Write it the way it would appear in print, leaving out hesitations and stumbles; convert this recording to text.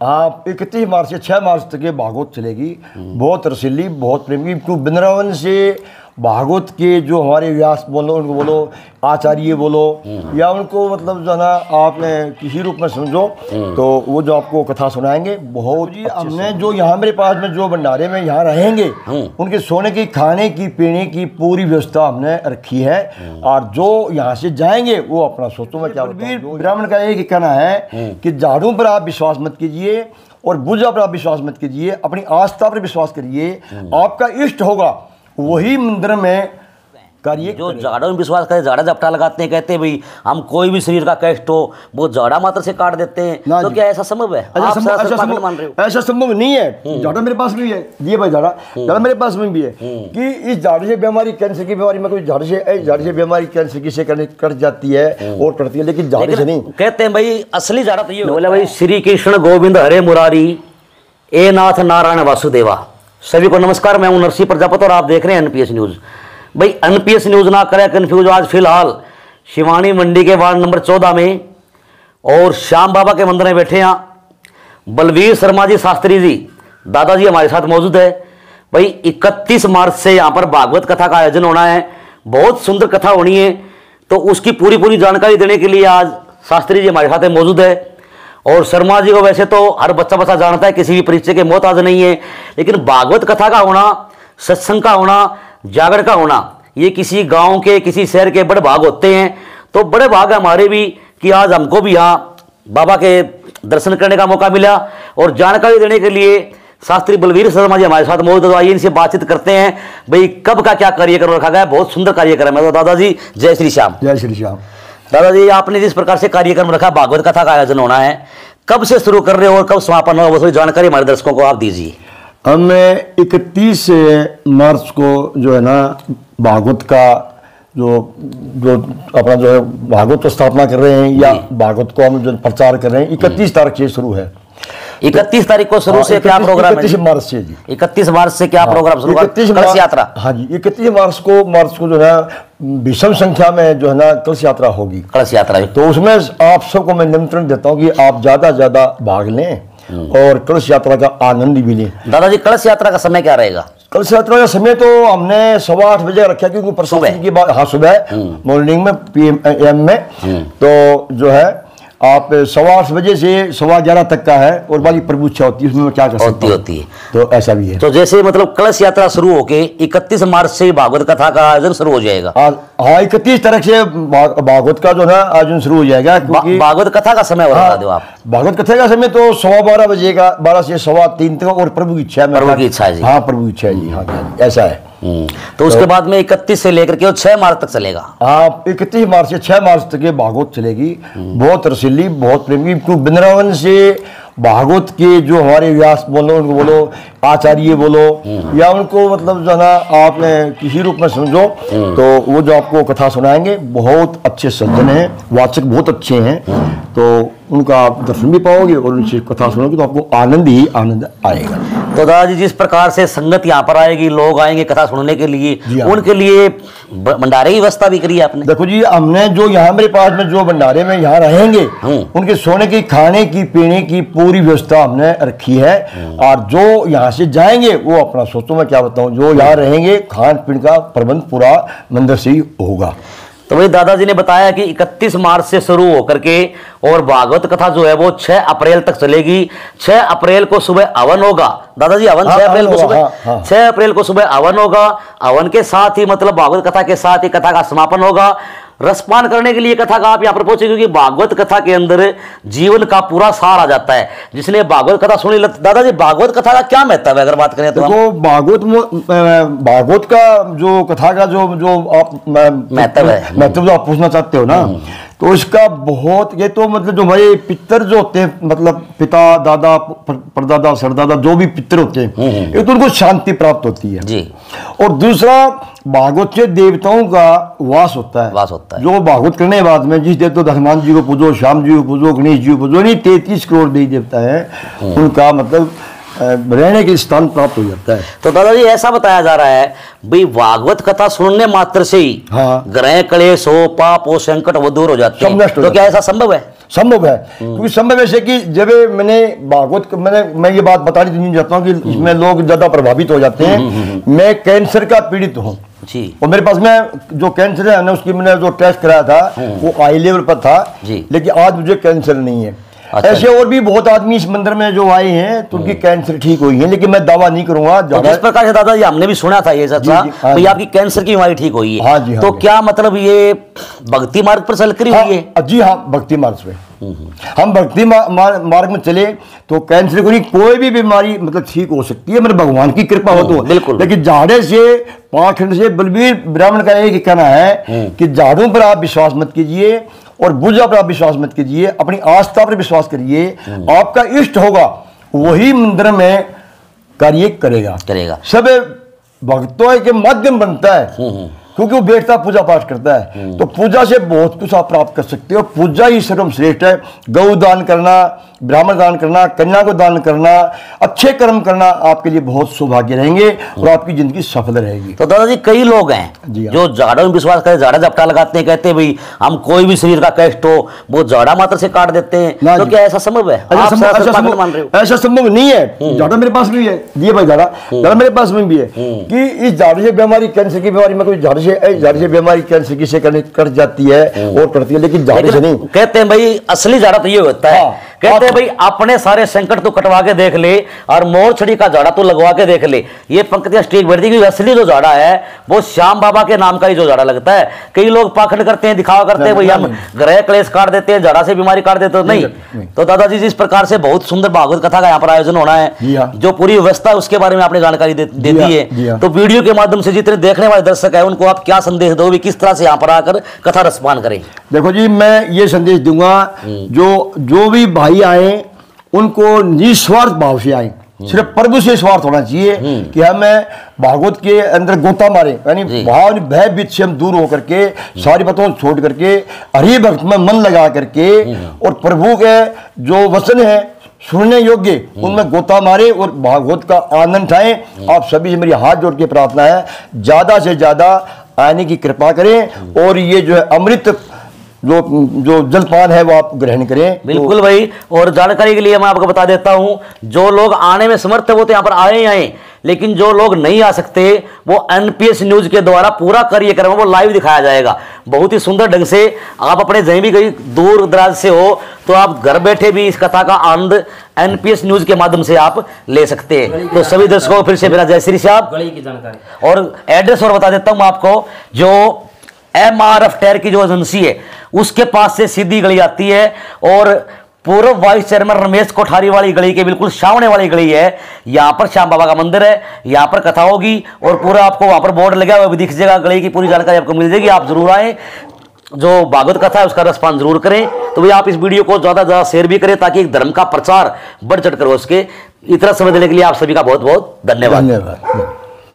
हाँ 31 मार्च से 6 मार्च तक ये भागवत चलेगी। बहुत रसीली, बहुत प्रेमी। तो वृंदावन से भागवत के जो हमारे व्यास बोलो, उनको बोलो आचार्य बोलो, या उनको मतलब जो है ना आपने किसी रूप में समझो, तो वो जो आपको कथा सुनाएंगे बहुत जी। हमने जो यहाँ मेरे पास में जो भंडारे में यहाँ रहेंगे, उनके सोने की, खाने की, पीने की पूरी व्यवस्था हमने रखी है। और जो यहाँ से जाएंगे वो अपना सोचो मैं क्या बताऊं। ब्राह्मण का एक कहना है कि झाड़ू पर आप विश्वास मत कीजिए और पूजा पर आप विश्वास मत कीजिए, अपनी आस्था पर विश्वास करिए। आपका इष्ट होगा वही मंदिर में कार्य। जो झाड़ों में विश्वास करे, झाड़ा झपटा लगाते हैं, कहते हैं भाई हम कोई भी शरीर का कष्ट हो वो झाड़ा मात्र से काट देते हैं, तो क्या ऐसा संभव है? आप मान रहे हो ऐसा संभव नहीं है। झाड़ा मेरे पास भी है, ये भाई झाड़ा मेरे पास में भी है कि इस झाड़ू से बीमारी, कैंसर की बीमारी में कोई झाड़ू से बीमारी कैंसर की से कट जाती है और कटती है, लेकिन झाड़ू से नहीं। कहते हैं भाई असली झाड़ा तो ये बोला भाई, श्री कृष्ण गोविंद हरे मुरारी ए नाथ नारायण वासुदेवा। सभी को नमस्कार, मैं हूं नरसिंह प्रजापति और आप देख रहे हैं एनपीएस न्यूज। भाई एनपीएस न्यूज ना करें कंफ्यूज। आज फिलहाल शिवानी मंडी के वार्ड नंबर 14 में और श्याम बाबा के मंदिर में बैठे हैं बलवीर शर्मा जी शास्त्री जी, दादाजी हमारे साथ मौजूद है। भाई 31 मार्च से यहाँ पर भागवत कथा का आयोजन होना है, बहुत सुंदर कथा होनी है, तो उसकी पूरी जानकारी देने के लिए आज शास्त्री जी हमारे साथ मौजूद है। और शर्मा जी को वैसे तो हर बच्चा जानता है, किसी भी परिचय के मोहताज नहीं है, लेकिन भागवत कथा का होना, सत्संग का होना, जागरण का होना, ये किसी गांव के, किसी शहर के बड़े भाग होते हैं। तो बड़े भाग हमारे भी कि आज हमको भी यहाँ बाबा के दर्शन करने का मौका मिला। और जानकारी देने के लिए शास्त्री बलवीर शर्मा जी हमारे साथ मौजूद है। आइए इनसे बातचीत करते हैं भाई कब का क्या कार्यक्रम रखा गया है। बहुत सुंदर कार्यक्रम है। तो दादाजी जय श्री श्याम। जय श्री श्याम। दादाजी आपने जिस प्रकार से कार्यक्रम रखा, भागवत कथा का आयोजन होना है, कब से शुरू कर रहे हो और कब समापन होगा, वो थोड़ी जानकारी हमारे दर्शकों को आप दीजिए। हम 31 मार्च को जो है ना भागवत का जो अपना जो है भागवत को स्थापना कर रहे हैं, या भागवत को हम जो प्रचार कर रहे हैं, 31 तारीख से शुरू है। 31 तारीख को शुरू से क्या प्रोग्राम है? 31 मार्च से जी। 31 मार्च से क्या प्रोग्राम शुरू? कलश यात्रा। हाँ जी, 31 मार्च को जो है विषम संख्या में जो है ना कलश यात्रा होगी। कलश यात्रा, तो उसमें आप सबको मैं निमंत्रण देता हूँ कि आप ज्यादा भाग लें और कलश यात्रा का आनंद भी लें। दादाजी कलश यात्रा का समय क्या रहेगा? कलश यात्रा का समय तो हमने 8:15 बजे रखा, क्योंकि प्रशासन की बात, हाँ सुबह मॉर्निंग में PM में, तो जो है आप 8:15 बजे से 11:15 तक का है, और बाकी प्रभु इच्छा होती है, उसमें क्या कर सकते होती है, तो ऐसा भी है। तो जैसे मतलब कलश यात्रा शुरू होके 31 मार्च से भागवत कथा का आयोजन शुरू हो जाएगा। हाँ 31 तारीख से भागवत का जो है आयोजन शुरू हो जाएगा। भागवत कथा का समय बता दो आप। भागवत कथा का समय तो 12:15 बजे का, 12 से 3:15 तक, और प्रभु की इच्छा है। प्रभु की इच्छा है जी। हाँ प्रभु की इच्छा है जी। हाँ ऐसा है। तो उसके बाद में 31 से लेकर के 6 मार्च तक चलेगा। हाँ 31 मार्च से 6 मार्च तक ये भागवत चलेगी। बहुत रसीली, बहुत प्रेमी। तो वृंदावन से भागवत के जो हमारे व्यास बोलो, उनको बोलो आचार्य बोलो, या उनको मतलब जो है ना आपने किसी रूप में समझो, तो वो जो आपको कथा सुनाएंगे बहुत अच्छे सज्जन हैं, वाचक बहुत अच्छे हैं, तो उनका आप दर्शन भी पाओगे और उनसे कथा सुनोगे तो आपको आनंद ही आनंद आएगा। तो दादाजी जिस प्रकार से संगत यहाँ पर आएगी, लोग आएंगे कथा सुनने के लिए, उनके लिए भंडारे की व्यवस्था भी करी है आपने? देखो जी, हमने जो यहाँ मेरे पास में जो भंडारे में यहाँ रहेंगे, उनके सोने की, खाने की, पीने की पूरी व्यवस्था हमने रखी है। और जो यहाँ से जाएंगे वो अपना सोचो मैं क्या बताऊँ, जो यहाँ रहेंगे खान पीन का प्रबंध पूरा मंदिर से ही होगा। तो भाई दादाजी ने बताया कि 31 मार्च से शुरू होकर के और भागवत कथा जो है वो 6 अप्रैल तक चलेगी। 6 अप्रैल को सुबह हवन होगा। दादाजी हवन 6 अप्रैल को सुबह, 6 अप्रैल को सुबह हवन होगा। हवन के साथ ही मतलब भागवत कथा के साथ ही कथा का समापन होगा। रसपान करने के लिए कथा का आप यहाँ पर पहुंचे, क्योंकि भागवत कथा के अंदर जीवन का पूरा सार आ जाता है। जिसने भागवत कथा सुनी, दादाजी भागवत कथा का क्या महत्व है अगर बात करें तो? भागवत का जो कथा का जो आप महत्व जो आप पूछना चाहते हो ना, तो इसका बहुत, ये तो मतलब जो हमारे पितर जो होते हैं, मतलब पिता, दादा, परदादा, सरदादा, जो भी पितर होते हैं, ये तो उनको शांति प्राप्त होती है जी। और दूसरा भागवत से देवताओं का वास होता है। जो भागवत करने के बाद में जिस देवता तो हनुमान जी को पूजो, श्याम जी को पूजो, गणेश जी को पूजो, नहीं 33 करोड़ देवी देवता है, उनका मतलब रहने के स्थान प्राप्त हो जाता है। तो दादाजी ऐसा बताया जा रहा है भाई भागवत कथा सुनने मात्र से ही हाँ, ग्रह क्लेश हो, पाप हो, संकट वो दूर हो जाते सब हैं। नष्ट हो तो जाते क्या ऐसा संभव है? संभव है, क्योंकि संभव ऐसे कि जब मैंने भागवत मैं ये बात बतानी नहीं चाहता हूँ कि इसमें लोग ज्यादा प्रभावित हो जाते हैं। मैं कैंसर का पीड़ित हूँ जी, और मेरे पास में जो कैंसर है ना, उसकी मैंने जो टेस्ट कराया था वो हाई लेवल पर था जी। लेकिन आज मुझे कैंसर नहीं है। अच्छा। ऐसे और भी बहुत आदमी इस मंदिर में जो आए हैं तो उनकी कैंसर ठीक हुई है, लेकिन मैं दावा नहीं करूंगा। तो जिस प्रकार से दादाजी हमने भी सुना था ये सच्चा भाई आपकी कैंसर की बीमारी ठीक हुई है। हाँ जी, हाँ तो जी। क्या मतलब ये भक्ति मार्ग पर चलकर हुई है? जी हाँ, भक्ति मार्ग पे हम भक्ति मार्ग में चले तो कैंसर को नहीं कोई भी बीमारी मतलब ठीक हो सकती है, मेरे भगवान की कृपा हो तो। बिल्कुल। लेकिन झाड़े से पाखंड से बलबीर ब्राह्मण का एक कहना है कि झाड़ों पर आप विश्वास मत कीजिए और पूजा पर आप विश्वास मत कीजिए, अपनी आस्था पर विश्वास करिए। आपका इष्ट होगा वही मंदिर में कार्य करेगा। सब भक्तों के माध्यम बनता है क्योंकि वो बैठता पूजा पाठ करता है। तो पूजा से बहुत कुछ आप प्राप्त कर सकते हो। पूजा ही सर्वश्रेष्ठ है। गौ दान करना, ब्राह्मण दान करना, कन्या को दान करना, अच्छे कर्म करना आपके लिए बहुत सौभाग्य रहेंगे और आपकी जिंदगी सफल रहेगी। तो दादाजी कई लोग हैं जो झाड़ा में विश्वास करें, झाड़ा झपटा लगाते हैं, कहते हैं भाई हम कोई भी शरीर का कष्ट हो वो झाड़ा मात्र से काट देते हैं। तो क्या ऐसा संभव है? ऐसा संभव नहीं है। झाड़ा मेरे पास भी है, ये भाई झाड़ा मेरे पास में भी है कि इस झाड़ू से बीमारी, कैंसर की बीमारी में कोई झाड़ू से बीमारी कैंसर की से कट जाती है और करती है, लेकिन झाड़ू से नहीं। कहते हैं भाई असली झाड़ा तो ये होता है। कहते हैं भाई अपने सारे संकट तो कटवा के देख ले और मोर छड़ी का झाड़ा तो लगवा के देख ले। ये पंक्तियां स्टेज बैठती है। असली जो झाड़ा है वो श्याम बाबा के नाम का ही जो झाड़ा लगता है। कई लोग पाखंड करते हैं, दिखावा करते हैं भाई हम ग्रह क्लेश काट देते हैं, झाड़ा से बीमारी काट देते हैं। नहीं। तो दादाजी जिस प्रकार से बहुत सुंदर भागवत कथा का यहाँ पर आयोजन होना है, जो पूरी व्यवस्था है उसके बारे में आपने जानकारी दे दी है। तो वीडियो के माध्यम से जितने देखने वाले दर्शक है उनको आप क्या संदेश दोगे, किस तरह से यहाँ पर आकर कथा रसपान करें? देखो जी, मैं ये संदेश दूंगा जो भी भाई आए उनको निस्वार्थ भाव से आए। सिर्फ प्रभु से स्वार्थ होना चाहिए कि हमें भागवत के अंदर गोता मारे, यानी भाव भय बीच से हम दूर होकर के सारी बातों छोड़ करके हरि भक्त में मन लगा करके और प्रभु के जो वचन है सुनने योग्य उनमें गोता मारे और भागवत का आनंद उठाएं। आप सभी से मेरी हाथ जोड़ के प्रार्थना है ज्यादा से ज्यादा आने की कृपा करें और ये जो है अमृत जो जलपान है वो आप ग्रहण करें। बिल्कुल भाई। और जानकारी के लिए मैं आपको बता देता हूं, जो लोग आने में समर्थ है वो तो यहाँ पर आए ही आए, लेकिन जो लोग नहीं आ सकते वो एनपीएस न्यूज के द्वारा पूरा कार्यक्रम वो लाइव दिखाया जाएगा बहुत ही सुंदर ढंग से। आप अपने जहीं भी कहीं दूर दराज से हो तो आप घर बैठे भी इस कथा का आनंद एनपीएस न्यूज के माध्यम से आप ले सकते हैं। तो सभी दर्शकों फिर से मेरा जय श्री साहब गली की जानकारी और एड्रेस और बता देता हूं मैं आपको। जो MRF टायर की जो एजेंसी है उसके पास से सीधी गली आती है और पूर्व वाइस चेयरमैन रमेश कोठारी वाली गली के बिल्कुल सामने वाली गली है। यहाँ पर श्याम बाबा का मंदिर है, यहाँ पर कथा होगी और पूरा आपको वहां पर बोर्ड लगा हुआ भी दिख जाएगा। गली की पूरी जानकारी आपको मिल जाएगी। आप जरूर आए, जो भागवत कथा है उसका रसपान जरूर करें। तो भैया आप इस वीडियो को ज्यादा से ज्यादा शेयर भी करें ताकि एक धर्म का प्रचार बढ़ चढ़ कर हो सके। इतना समय देने के लिए आप सभी का बहुत बहुत धन्यवाद।